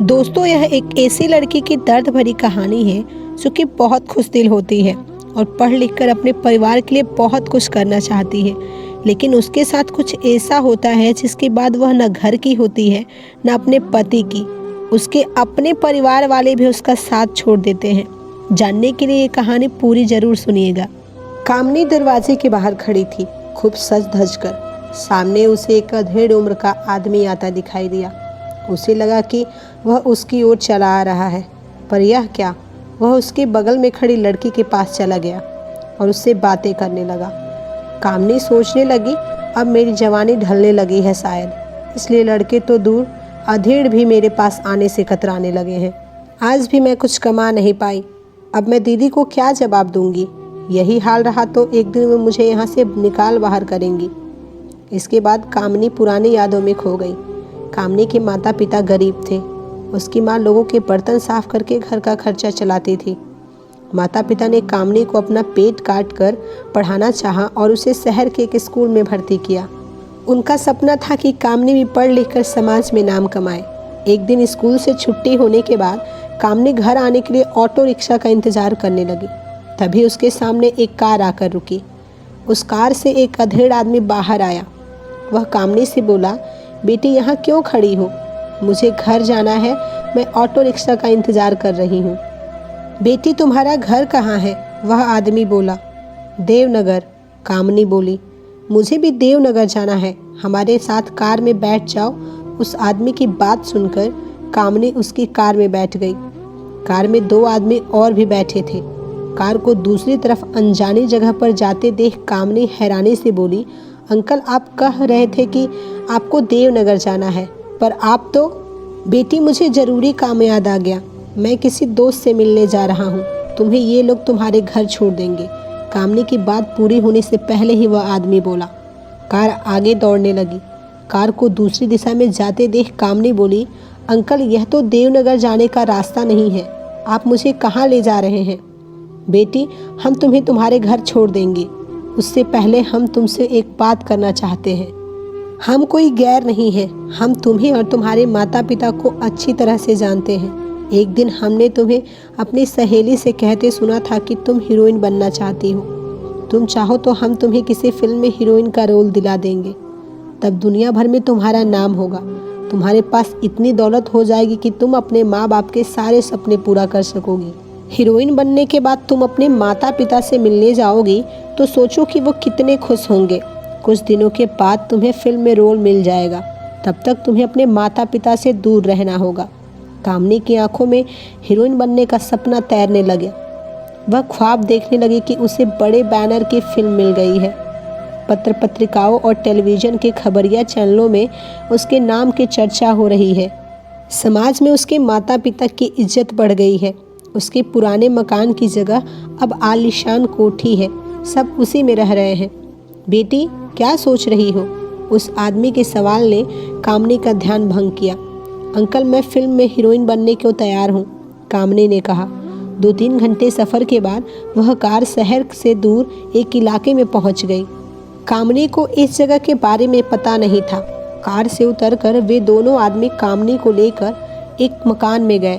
दोस्तों, यह एक ऐसी लड़की की दर्द भरी कहानी है जो कि बहुत खुशदिल होती है और पढ़ लिख कर अपने परिवार के लिए बहुत कुछ करना चाहती है। लेकिन उसके साथ कुछ ऐसा होता है जिसके बाद वह न घर की होती है न अपने पति की। उसके अपने परिवार वाले भी उसका साथ छोड़ देते हैं। जानने के लिए ये कहानी पूरी जरूर सुनिएगा। कामनी दरवाजे के बाहर खड़ी थी, खूब सज धज कर। सामने उसे एक अधेड़ उम्र का आदमी आता दिखाई दिया। उसे लगा कि वह उसकी ओर चला आ रहा है, पर यह क्या, वह उसके बगल में खड़ी लड़की के पास चला गया और उससे बातें करने लगा। कामनी सोचने लगी, अब मेरी जवानी ढलने लगी है शायद, इसलिए लड़के तो दूर, अधेड़ भी मेरे पास आने से कतराने लगे हैं। आज भी मैं कुछ कमा नहीं पाई, अब मैं दीदी को क्या जवाब दूंगी। यही हाल रहा तो एक दिन वो मुझे यहाँ से निकाल बाहर करेंगी। इसके बाद कामनी पुरानी यादों में खो गई। कामनी के माता पिता गरीब थे। उसकी माँ लोगों के बर्तन साफ करके घर का खर्चा चलाती थी। माता पिता ने कामनी को अपना पेट काट कर पढ़ाना चाहा और उसे शहर के एक स्कूल में भर्ती किया। उनका सपना था कि कामनी भी पढ़ लिख कर समाज में नाम कमाए। एक दिन स्कूल से छुट्टी होने के बाद कामनी घर आने के लिए ऑटो रिक्शा का इंतजार करने लगी। तभी उसके सामने एक कार आकर रुकी। उस कार से एक अधेड़ आदमी बाहर आया। वह कामनी से बोला, बेटी यहाँ क्यों खड़ी हो? मुझे घर जाना है, मैं ऑटो रिक्शा का इंतज़ार कर रही हूँ। बेटी तुम्हारा घर कहाँ है? वह आदमी बोला। देवनगर। कामनी बोली, मुझे भी देवनगर जाना है, हमारे साथ कार में बैठ जाओ। उस आदमी की बात सुनकर कामनी उसकी कार में बैठ गई। कार में दो आदमी और भी बैठे थे। कार को दूसरी तरफ अनजानी जगह पर जाते देख कामनी हैरानी से बोली, अंकल आप कह रहे थे कि आपको देवनगर जाना है, पर आप तो। बेटी मुझे ज़रूरी काम याद आ गया, मैं किसी दोस्त से मिलने जा रहा हूँ, तुम्हें ये लोग तुम्हारे घर छोड़ देंगे। कामनी की बात पूरी होने से पहले ही वह आदमी बोला। कार आगे दौड़ने लगी। कार को दूसरी दिशा में जाते देख कामनी बोली, अंकल यह तो देवनगर जाने का रास्ता नहीं है, आप मुझे कहाँ ले जा रहे हैं? बेटी हम तुम्हें तुम्हारे घर छोड़ देंगे, उससे पहले हम तुमसे एक बात करना चाहते हैं। हम कोई गैर नहीं है, हम तुम्हें और तुम्हारे माता पिता को अच्छी तरह से जानते हैं। एक दिन हमने तुम्हें अपनी सहेली से कहते सुना था कि तुम हीरोइन बनना चाहती हो। तुम चाहो तो हम तुम्हें किसी फिल्म में हीरोइन का रोल दिला देंगे, तब दुनिया भर में तुम्हारा नाम होगा। तुम्हारे पास इतनी दौलत हो जाएगी कि तुम अपने माँ बाप के सारे सपने पूरा कर सकोगी। हीरोइन बनने के बाद तुम अपने माता पिता से मिलने जाओगी तो सोचो कि वो कितने खुश होंगे। कुछ दिनों के बाद तुम्हें फिल्म में रोल मिल जाएगा, तब तक तुम्हें अपने माता पिता से दूर रहना होगा। कामनी की आंखों में हीरोइन बनने का सपना तैरने लगे। वह ख्वाब देखने लगी कि उसे बड़े बैनर की फिल्म मिल गई है। पत्र पत्रिकाओं और टेलीविज़न के खबरिया चैनलों में उसके नाम की चर्चा हो रही है। समाज में उसके माता पिता की इज्जत बढ़ गई है। उसके पुराने मकान की जगह अब आलीशान कोठी है, सब उसी में रह रहे हैं। बेटी क्या सोच रही हो? उस आदमी के सवाल ने कामनी का ध्यान भंग किया। अंकल मैं फिल्म में हीरोइन बनने को तैयार हूँ, कामनी ने कहा। 2-3 घंटे सफ़र के बाद वह कार शहर से दूर एक इलाके में पहुँच गई। कामनी को इस जगह के बारे में पता नहीं था। कार से उतरकर वे दोनों आदमी कामनी को लेकर एक मकान में गए।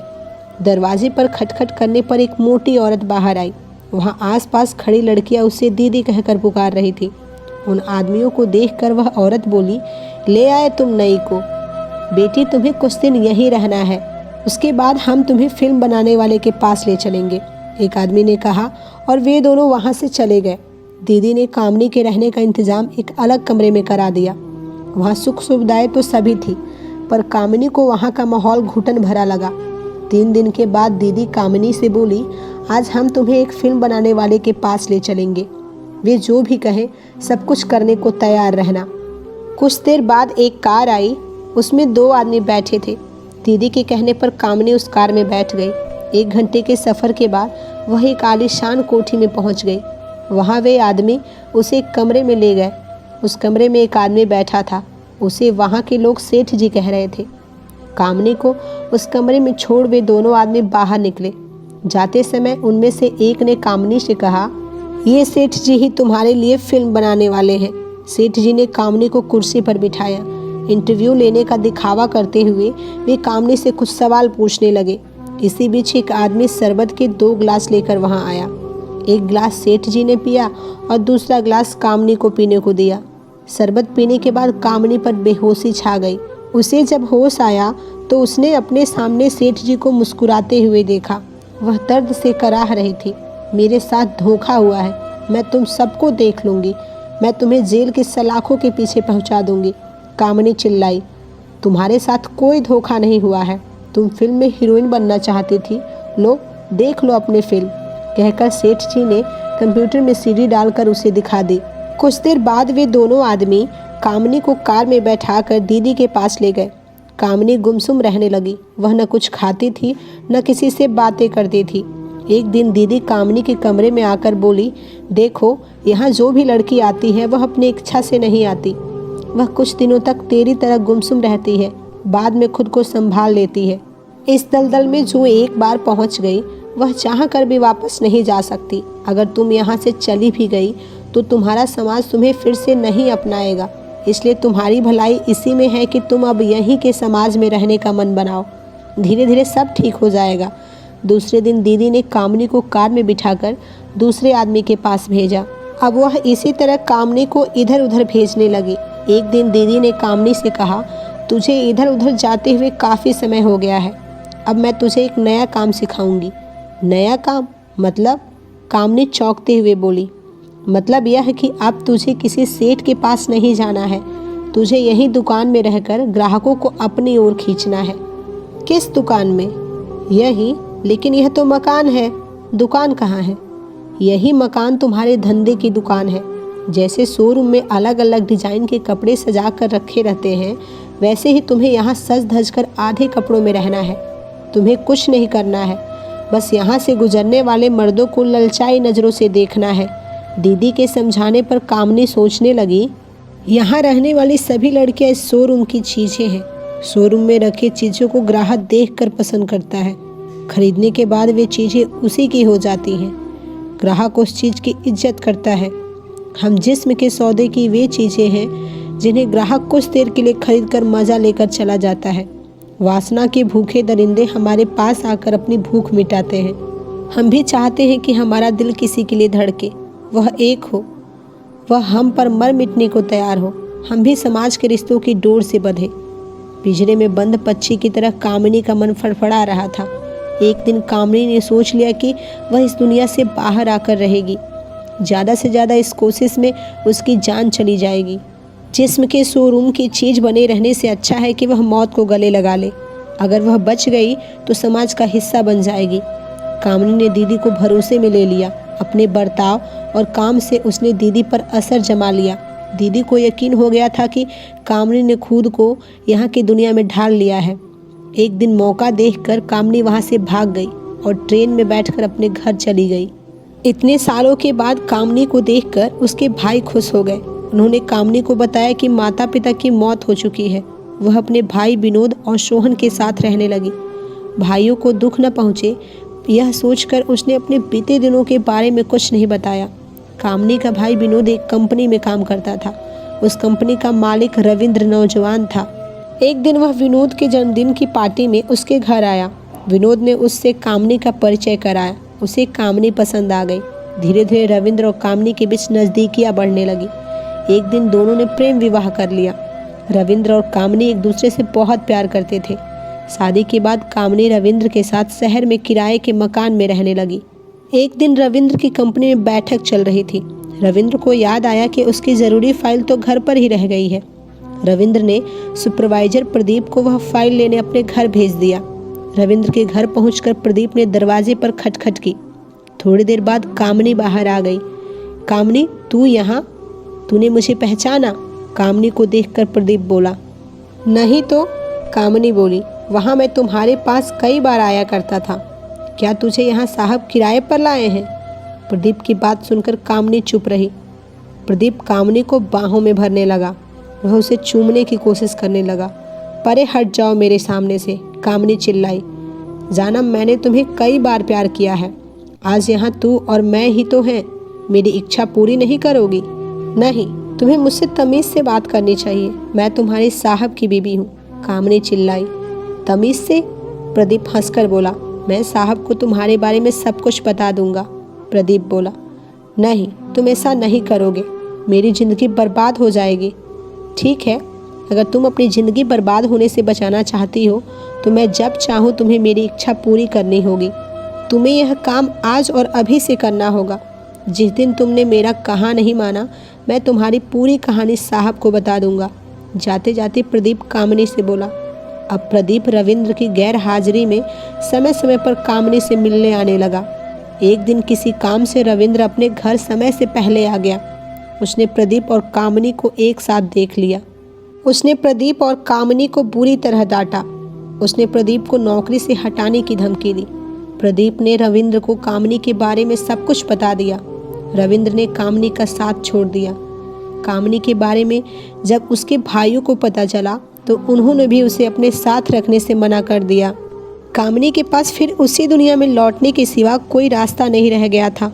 दरवाजे पर खटखट करने पर एक मोटी औरत बाहर आई। वहाँ आसपास खड़ी लड़कियाँ उसे दीदी कहकर पुकार रही थी। उन आदमियों को देखकर वह औरत बोली, ले आए तुम नई को। बेटी तुम्हें कुछ दिन यहीं रहना है, उसके बाद हम तुम्हें फिल्म बनाने वाले के पास ले चलेंगे, एक आदमी ने कहा और वे दोनों वहाँ से चले गए। दीदी ने कामनी के रहने का इंतजाम एक अलग कमरे में करा दिया। वहाँ सुख सुविधाएं तो सभी थी, पर कामनी को वहाँ का माहौल घुटन भरा लगा। 3 दिन के बाद दीदी कामनी से बोली, आज हम तुम्हें एक फिल्म बनाने वाले के पास ले चलेंगे, वे जो भी कहें सब कुछ करने को तैयार रहना। कुछ देर बाद एक कार आई, उसमें 2 आदमी बैठे थे। दीदी के कहने पर कामनी उस कार में बैठ गई। 1 घंटे के सफ़र के बाद वह एक आलीशान कोठी में पहुंच गई। वहां वे आदमी उसे एक कमरे में ले गए। उस कमरे में एक आदमी बैठा था, उसे वहां के लोग सेठ जी कह रहे थे। कामनी को उस कमरे में छोड़ वे दोनों आदमी बाहर निकले। जाते समय उनमें से एक ने कामनी से कहा, ये सेठ जी ही तुम्हारे लिए फिल्म बनाने वाले हैं। सेठ जी ने कामनी को कुर्सी पर बिठाया। इंटरव्यू लेने का दिखावा करते हुए वे कामनी से कुछ सवाल पूछने लगे। इसी बीच एक आदमी शरबत के 2 ग्लास लेकर वहां आया। एक ग्लास सेठ जी ने पिया और दूसरा ग्लास कामनी को पीने को दिया। शरबत पीने के बाद कामनी पर बेहोशी छा गई। उसे जब होश आया तो उसने अपने सामने सेठ जी को मुस्कुराते हुए देखा। वह दर्द से कराह रही थी। मेरे साथ धोखा हुआ है, मैं तुम सबको देख लूँगी, मैं तुम्हें जेल की सलाखों के पीछे पहुँचा दूँगी। कामनी चिल्लाई। तुम्हारे साथ कोई धोखा नहीं हुआ है, तुम फिल्म में हीरोइन बनना चाहती थी, लो देख लो अपनी फिल्म, कहकर सेठ जी ने कंप्यूटर में सीडी डालकर उसे दिखा दी। कुछ देर बाद वे दोनों आदमी कामनी को कार में बैठाकर दीदी के पास ले गए। कामनी गुमसुम रहने लगी। वह न कुछ खाती थी न किसी से बातें करती थी। एक दिन दीदी कामनी के कमरे में आकर बोली, देखो यहाँ जो भी लड़की आती है वह अपनी इच्छा से नहीं आती। वह कुछ दिनों तक तेरी तरह गुमसुम रहती है, बाद में खुद को संभाल लेती है। इस दलदल में जो एक बार पहुँच गई वह चाह कर भी वापस नहीं जा सकती। अगर तुम यहाँ से चली भी गई तो तुम्हारा समाज तुम्हें फिर से नहीं अपनाएगा। इसलिए तुम्हारी भलाई इसी में है कि तुम अब यहीं के समाज में रहने का मन बनाओ, धीरे धीरे सब ठीक हो जाएगा। दूसरे दिन दीदी ने कामनी को कार में बिठाकर दूसरे आदमी के पास भेजा। अब वह इसी तरह कामनी को इधर उधर भेजने लगी। एक दिन दीदी ने कामनी से कहा, तुझे इधर उधर जाते हुए काफ़ी समय हो गया है, अब मैं तुझे एक नया काम सिखाऊंगी। नया काम मतलब? कामनी चौंकते हुए बोली, मतलब यह है कि अब तुझे किसी सेठ के पास नहीं जाना है, तुझे यही दुकान में रहकर ग्राहकों को अपनी ओर खींचना है। किस दुकान में? यही, लेकिन यह तो मकान है, दुकान कहाँ है? यही मकान तुम्हारे धंधे की दुकान है। जैसे शोरूम में अलग अलग डिजाइन के कपड़े सजा कर रखे रहते हैं, वैसे ही तुम्हें यहाँ सज धज कर आधे कपड़ों में रहना है। तुम्हें कुछ नहीं करना है, बस यहाँ से गुजरने वाले मर्दों को ललचाई नज़रों से देखना है। दीदी के समझाने पर कामनी सोचने लगी, यहाँ रहने वाली सभी लड़कियाँ इस शोरूम की चीज़ें हैं। शोरूम में रखे चीज़ों को ग्राहक देखकर पसंद करता है, खरीदने के बाद वे चीज़ें उसी की हो जाती हैं। ग्राहक उस चीज़ की इज्जत करता है। हम जिस्म के सौदे की वे चीज़ें हैं जिन्हें ग्राहक कुछ देर के लिए खरीद कर मज़ा लेकर चला जाता है। वासना के भूखे दरिंदे हमारे पास आकर अपनी भूख मिटाते हैं। हम भी चाहते हैं कि हमारा दिल किसी के लिए धड़के, वह एक हो, वह हम पर मर मिटने को तैयार हो। हम भी समाज के रिश्तों की डोर से बंधे। पिंजरे में बंद पक्षी की तरह कामनी का मन फड़फड़ा रहा था। एक दिन कामनी ने सोच लिया कि वह इस दुनिया से बाहर आकर रहेगी। ज़्यादा से ज़्यादा इस कोशिश में उसकी जान चली जाएगी। जिस्म के शोरूम की चीज़ बने रहने से अच्छा है कि वह मौत को गले लगा ले। अगर वह बच गई तो समाज का हिस्सा बन जाएगी। कामनी ने दीदी को भरोसे में ले लिया। अपने बर्ताव और काम से उसने दीदी पर असर जमा लिया। दीदी को यकीन हो गया था कि कामनी ने खुद को यहाँ की दुनिया में ढाल लिया है। एक दिन मौका देखकर कामनी वहाँ से भाग गई और ट्रेन में बैठकर अपने घर चली गई। इतने सालों के बाद कामनी को देखकर उसके भाई खुश हो गए। उन्होंने कामनी को बताया कि माता पिता की मौत हो चुकी है। वह अपने भाई विनोद और सोहन के साथ रहने लगी। भाइयों को दुख न पहुँचे, यह सोचकर उसने अपने बीते दिनों के बारे में कुछ नहीं बताया। कामनी का भाई विनोद एक कंपनी में काम करता था। उस कंपनी का मालिक रविंद्र नौजवान था। एक दिन वह विनोद के जन्मदिन की पार्टी में उसके घर आया। विनोद ने उससे कामनी का परिचय कराया। उसे कामनी पसंद आ गई। धीरे धीरे रविंद्र और कामनी के बीच नज़दीकियाँ बढ़ने लगी। एक दिन दोनों ने प्रेम विवाह कर लिया। रविंद्र और कामनी एक दूसरे से बहुत प्यार करते थे। शादी के बाद कामनी रविंद्र के साथ शहर में किराए के मकान में रहने लगी। एक दिन रविंद्र की कंपनी में बैठक चल रही थी। रविंद्र को याद आया कि उसकी ज़रूरी फाइल तो घर पर ही रह गई है। रविंद्र ने सुपरवाइजर प्रदीप को वह फाइल लेने अपने घर भेज दिया। रविंद्र के घर पहुंचकर प्रदीप ने दरवाजे पर खटखट की। थोड़ी देर बाद कामनी बाहर आ गई। कामनी, तू यहाँ? तूने मुझे पहचाना? कामनी को देखकर प्रदीप बोला। नहीं तो, कामनी बोली, वहाँ मैं तुम्हारे पास कई बार आया करता था। क्या तुझे यहाँ साहब किराए पर लाए हैं? प्रदीप की बात सुनकर कामनी चुप रही। प्रदीप कामनी को बाहों में भरने लगा। वह उसे चूमने की कोशिश करने लगा। परे हट जाओ मेरे सामने से, कामनी चिल्लाई। जानम, मैंने तुम्हें कई बार प्यार किया है। आज यहाँ तू और मैं ही तो हैं। मेरी इच्छा पूरी नहीं करोगी? नहीं, तुम्हें मुझसे तमीज़ से बात करनी चाहिए, मैं तुम्हारे साहब की बीवी हूँ, कामनी चिल्लाई। तमीज़ से? प्रदीप हंसकर बोला। मैं साहब को तुम्हारे बारे में सब कुछ बता दूंगा। प्रदीप बोला। नहीं, तुम ऐसा नहीं करोगे, मेरी ज़िंदगी बर्बाद हो जाएगी। ठीक है, अगर तुम अपनी ज़िंदगी बर्बाद होने से बचाना चाहती हो तो मैं जब चाहूँ तुम्हें मेरी इच्छा पूरी करनी होगी। तुम्हें यह काम आज और अभी से करना होगा। जिस दिन तुमने मेरा कहा नहीं माना, मैं तुम्हारी पूरी कहानी साहब को बता दूंगा। जाते जाते प्रदीप कामनी से बोला। अब प्रदीप रविंद्र की गैर हाजिरी में समय समय पर कामनी से मिलने आने लगा। एक दिन किसी काम से रविंद्र अपने घर समय से पहले आ गया। उसने प्रदीप और कामनी को एक साथ देख लिया। उसने प्रदीप और कामनी को बुरी तरह डांटा। उसने प्रदीप को नौकरी से हटाने की धमकी दी। प्रदीप ने रविंद्र को कामनी के बारे में सब कुछ बता दिया। रविंद्र ने कामनी का साथ छोड़ दिया। कामनी के बारे में जब उसके भाइयों को पता चला तो उन्होंने भी उसे अपने साथ रखने से मना कर दिया। कामनी के पास फिर उसी दुनिया में लौटने के सिवा कोई रास्ता नहीं रह गया था।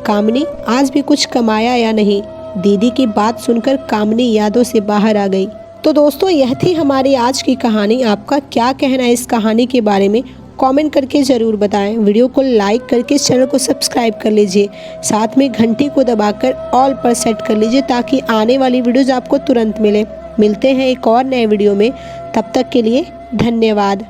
कामनी आज भी कुछ कमाया या नहीं, दीदी की बात सुनकर कामनी यादों से बाहर आ गई। तो दोस्तों, यह थी हमारी आज की कहानी। आपका क्या कहना है इस कहानी के बारे में, कमेंट करके ज़रूर बताएं। वीडियो को लाइक करके इस चैनल को सब्सक्राइब कर लीजिए, साथ में घंटी को दबाकर ऑल पर सेट कर लीजिए ताकि आने वाली वीडियोज़ आपको तुरंत मिले। मिलते हैं एक और नए वीडियो में, तब तक के लिए धन्यवाद।